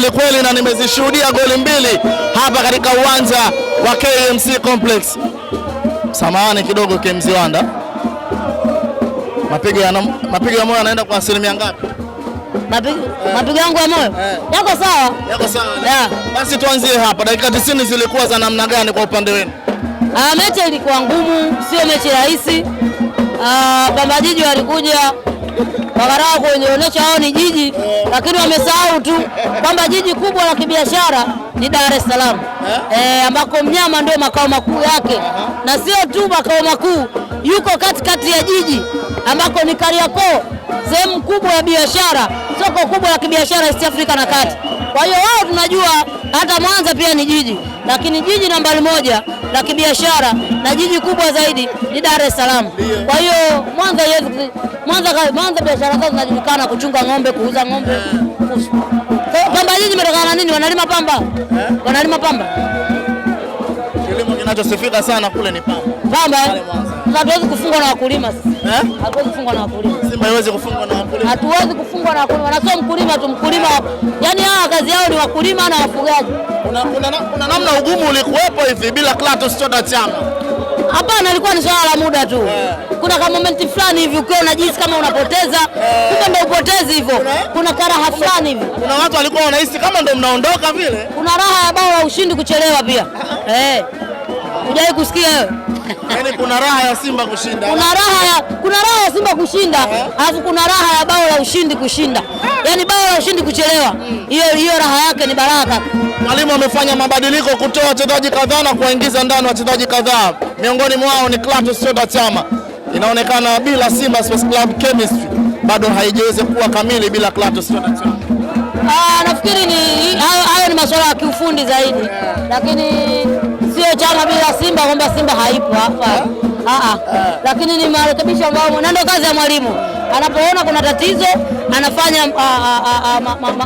kweli kweli, na nimezishuhudia goli mbili hapa katika uwanja wa KMC Complex. Samahani kidogo KMC Wanda. Mapigo ya moyo yanaenda kwa asilimia ngapi? Mapigo yangu ya moyo yako sawa. Yako sawa. Yeah. Basi tuanzie hapa. Dakika 90 zilikuwa za namna gani kwa upande wenu? Mechi ilikuwa ngumu, sio mechi rahisi. Pamba Jiji walikuja wakarao kuonyesha wao ni jiji, lakini wamesahau tu kwamba jiji kubwa la kibiashara ni Dar es Salaam, ambako mnyama ndio makao makuu yake, na sio tu makao makuu, yuko katikati ya jiji ambako ni Kariakoo, sehemu kubwa ya biashara, soko kubwa la kibiashara East Africa na kati. Kwa hiyo wao tunajua hata Mwanza pia ni jiji, lakini jiji nambari moja la kibiashara na jiji kubwa zaidi ni Dar es Salaam. Kwa hiyo Mwanza biashara zao zinajulikana, kuchunga ng'ombe, kuuza ng'ombe. Pamba Jiji imetokana na nini? Wanalima pamba. Wanalima pamba. Kilimo kinachosifika sana kule ni pamba. Pamba. Hatuwezi kufungwa na wakulima sisi. Hatuwezi kufungwa na wakulima. Simba haiwezi kufungwa na wakulima. Hatuwezi kufungwa na wakulima. Na sio mkulima tu, mkulima. Yaani hawa kazi yao ni wakulima na wafugaji. Kuna namna ugumu ulikuwepo hivi bila Clatous Chota Chama? Hapana, ilikuwa ni swala la muda tu. Kuna kama momenti fulani hivi ukiwa unajisikia kama unapoteza, kumbe ndio upotezi hivyo. Kuna karaha fulani hivi. Kuna watu walikuwa wanahisi kama ndio mnaondoka vile. Kuna raha ya bao la ushindi kuchelewa pia. Hujawahi kusikia wewe? Yaani kuna raha ya Simba kushinda. Kuna raha ya Simba kushinda, alafu kuna raha ya bao la ushindi kushinda. Yaani bao la ushindi kuchelewa. Hiyo raha yake ni baraka. Mwalimu amefanya mabadiliko kutoa wachezaji kadhaa na kuwaingiza ndani wachezaji kadhaa. Miongoni mwao ni Clatous Chota Chama. Inaonekana bila Simba Sports Club chemistry bado haijaweza kuwa kamili bila Clatous Chota Chama. Nafikiri hayo ni masuala ya kiufundi zaidi. Lakini sio Chama bila Simba kwamba Simba haipo hapa. Lakini ni marekebisho ambayo ndio kazi ya mwalimu. Anapoona kuna tatizo anafanya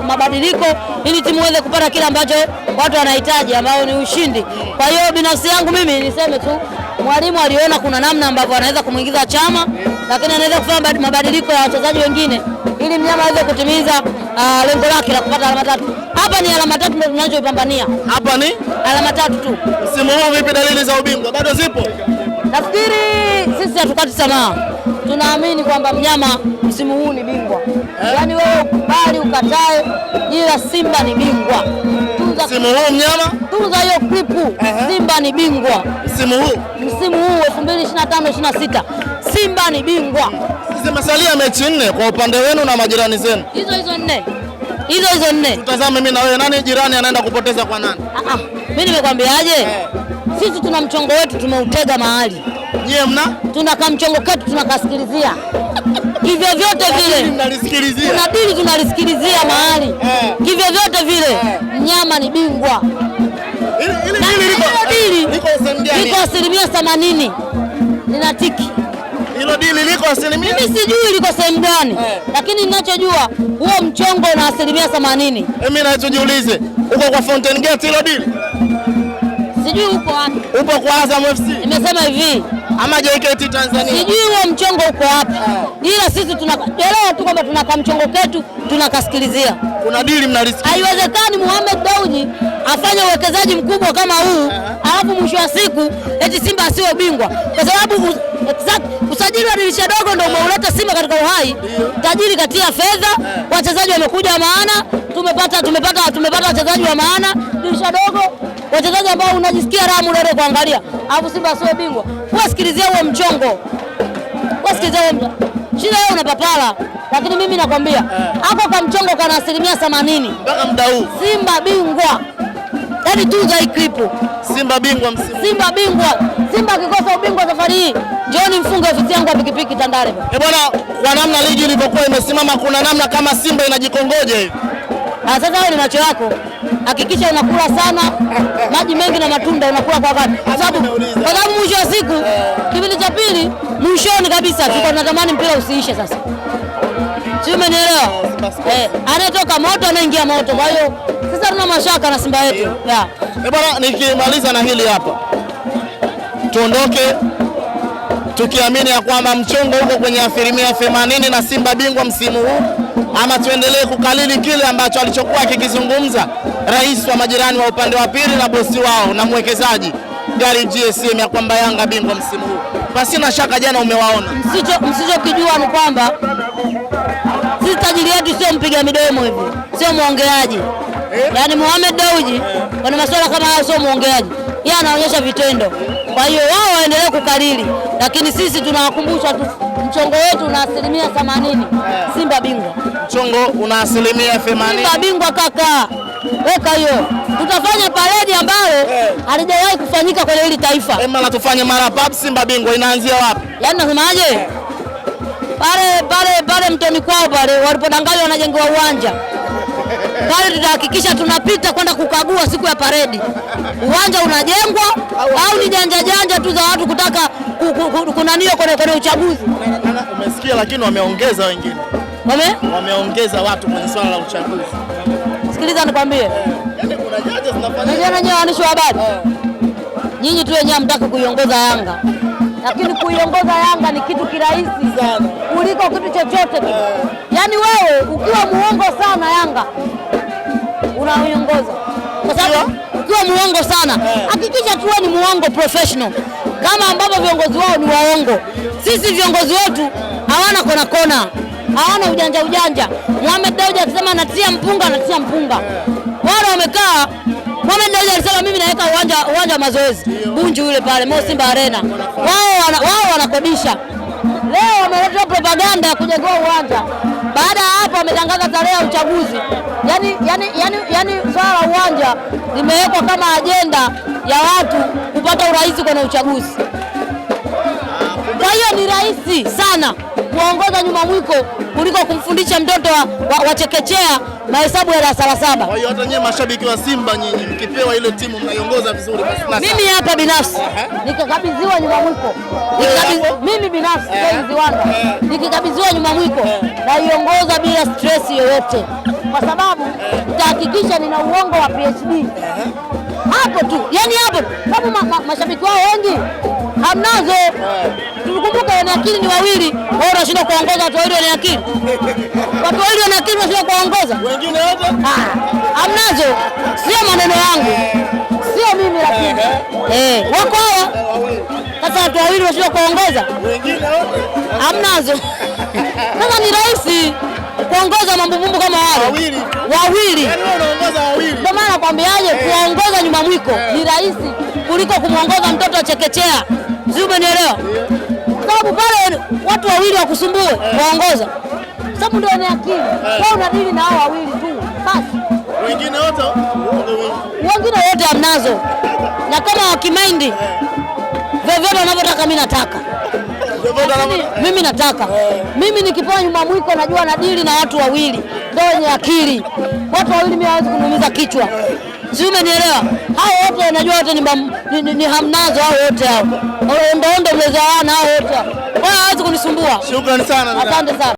mabadiliko ili timu iweze kupata kile ambacho watu wanahitaji, ambao ni ushindi. Kwa hiyo binafsi yangu mimi niseme tu mwalimu aliona kuna namna ambavyo anaweza kumuingiza Chama, lakini anaweza kufanya mabadiliko ya wachezaji wengine ili mnyama aweze kutimiza lengo lake la kupata alama 3. Hapa ni alama 3 ndio tunachoipambania. Hapa ni alama 3 tu. Msimu huu vipi, dalili za ubingwa bado zipo? Nafikiri sisi hatukati tamaa. Tunaamini kwamba mnyama msimu huu ni bingwa. Yaani wewe ukubali ukatae, ila Simba ni bingwa. Msimu huu mnyama? Tunza hiyo klipu. Simba ni bingwa. Msimu huu 2025-26 Simba ni bingwa. Zimesalia mechi 4 kwa upande wenu na majirani zenu. Hizo 4. Tutazame mimi na wewe, nani jirani anaenda kupoteza kwa nani? Mimi nimekwambiaje? Sisi tuna mchongo wetu tumeutega mahali. Nyie tuna kamchongo ketu tunakasikilizia. Kivyo vyote vile tunalisikilizia. Kuna dili tunalisikilizia mahali. Kivyo vyote vile mnyama ni bingwa. Liko asilimia 80. Ninatiki. Hilo dili liko asilimia? Mimi sijui liko sehemu gani. Lakini ninachojua huo mchongo una asilimia 80. Mimi nachojiulize, uko kwa Fountain Gate hilo dili? Sijui uko wapi. Upo kwa Azam FC? Nimesema hivi. Ama JKT Tanzania? Sijui huo mchongo uko wapi. Ila sisi tunaelewa tu kwamba tunaka mchongo ketu tunakasikilizia. Kuna dili mnalisikia? Haiwezekani Mohamed Dewji afanye uwekezaji mkubwa kama huu, alafu mwisho wa siku eti Simba asiwe bingwa. Kwa sababu usajili wa dirisha dogo ndio umeuleta Simba katika uhai. Tajiri kati ya fedha, wachezaji wamekuja maana, tumepata wachezaji wa maana, dirisha dogo, wachezaji ambao unajisikia raha muda kuangalia. Alafu Simba asiwe bingwa. Wasikilizia huo mchongo. Shida yao unapapala. Lakini mimi nakwambia hapo kwa mchongo kana asilimia 80. Mpaka muda huu Simba bingwa. Yaani tunza hii klipu. Simba bingwa msimu. Simba bingwa. Simba akikosa ubingwa safari hii, John mfunge ofisi yangu ya pikipiki Tandale. Bwana, kwa namna ligi ilivyokuwa imesimama, kuna namna kama Simba inajikongoja hivi. Sasa wewe ni macho yako. Hakikisha unakula sana maji mengi na matunda unakula kwa wakati. Kwa sababu mwisho wa siku kipindi cha pili mwishoni kabisa tulikuwa tunatamani mpira usiishe sasa. Sio, umenielewa? Anatoka moto anaingia moto. Kwa hiyo sasa tuna mashaka na Simba yetu. Bwana, nikimaliza na hili hapa. Tuondoke tukiamini ya kwamba mchongo huko kwenye asilimia 80 na Simba bingwa msimu huu. ama tuendelee kukalili kile ambacho alichokuwa kikizungumza rais wa majirani wa upande wa pili na bosi wao na mwekezaji Gari GSM ya kwamba Yanga bingwa msimu huu? Pasina shaka jana umewaona. Msichokijua ni kwamba sisi tajiri yetu sio mpiga midomo hivi, sio muongeaji. Yaani Mohamed Dewji kwa masuala kama hayo sio muongeaji. Yeye anaonyesha vitendo. Kwa hiyo wao waendelee kukalili, lakini sisi tunawakumbusha tu mchongo wetu una 80%. Simba bingwa. Mchongo una 80%. Simba bingwa kaka. Weka hiyo. Tutafanya paredi ambayo halijawahi kufanyika kwenye hili taifa. Mara tufanye mara pap Simba bingwa inaanzia wapi? Yaani nasemaje? Pale mtoni kwao pale walipodanganywa wanajengewa uwanja. Pale tutahakikisha tunapita kwenda kukagua siku ya paredi. Uwanja unajengwa au ni janja tu za watu kutaka kunanio kwenye uchaguzi. Umesikia, lakini wameongeza wengine. Wameongeza watu kwenye swala la uchaguzi. Sikiliza nikwambie. Yaani kuna jaji zinafanya. Nyinyi waandishi wa habari. Nyinyi tu wenyewe mtaka kuiongoza Yanga. Lakini kuiongoza Yanga ni kitu kirahisi sana kuliko kitu chochote. Yaani wewe ukiwa muongo sana Yanga unaiongoza. Kwa sababu ukiwa muongo sana hakikisha tu ni muongo professional. Kama ambavyo viongozi wao ni waongo. Sisi viongozi wetu hawana kona. Hawana ujanja. Mohamed Dewji akisema anatia mpunga. Wale wamekaa. Mohamed Dewji alisema mimi naweka uwanja wa mazoezi Bunju yule pale Mo Simba Arena. Wao wanakodisha. Leo wameleta propaganda ya kujenga uwanja. Baada ya hapo wametangaza tarehe ya uchaguzi. Yaani swala la uwanja limewekwa kama ajenda ya watu kupata urais kwenye uchaguzi. Kwa hiyo ni rahisi sana kuongoza nyuma mwiko kuliko kumfundisha mtoto wa chekechea mahesabu ya darasa la 7. Kwa hiyo hata nyinyi mashabiki wa Simba nyinyi mkipewa ile timu mnaiongoza vizuri basi. Mimi hapa binafsi nikikabidhiwa nyuma mwiko. Mimi binafsi Ziwanda nikikabidhiwa nyuma mwiko naiongoza bila stress yoyote. Kwa sababu nitahakikisha nina uongo wa PhD. Hapo tu. Yaani hapo sababu mashabiki wao wengi hamnazo. Tukumbuke wenye akili ni wawili. Wao wanashinda kuongoza watu wawili wenye akili. Watu wawili wenye akili wanashinda kuongoza. Wengine wote? Hamnazo. Sio maneno yangu. Sio mimi lakini. Wako hawa. Sasa watu wawili wanashinda kuongoza. Wengine wote? Hamnazo. Sasa ni rahisi kuongoza mambo kama wale. Wawili. Yaani wewe unaongoza wawili. Ndio maana nakwambiaje kuongoza nyuma mwiko ni rahisi kuliko kumuongoza mtoto wa chekechea. Sio, umenielewa? Sababu pale watu wawili wakusumbue kuongoza. Sababu ndio ni akili. Wewe unadili na hao wawili tu. Basi. Wengine wote hamnazo. Na kama wakimaindi vyovyote wanavyotaka mimi nataka. Mimi nataka. Mimi nikipewa nyuma mwiko najua nadili na watu wawili. Ndio wenye akili. Watu wawili mimi hawezi kuniumiza kichwa. Sio, umenielewa? Hao wote najua wote ni hamnazo hao wote hao. Ndio mlezawana hao wote. Wao hawezi kunisumbua. Shukrani sana. Asante sana.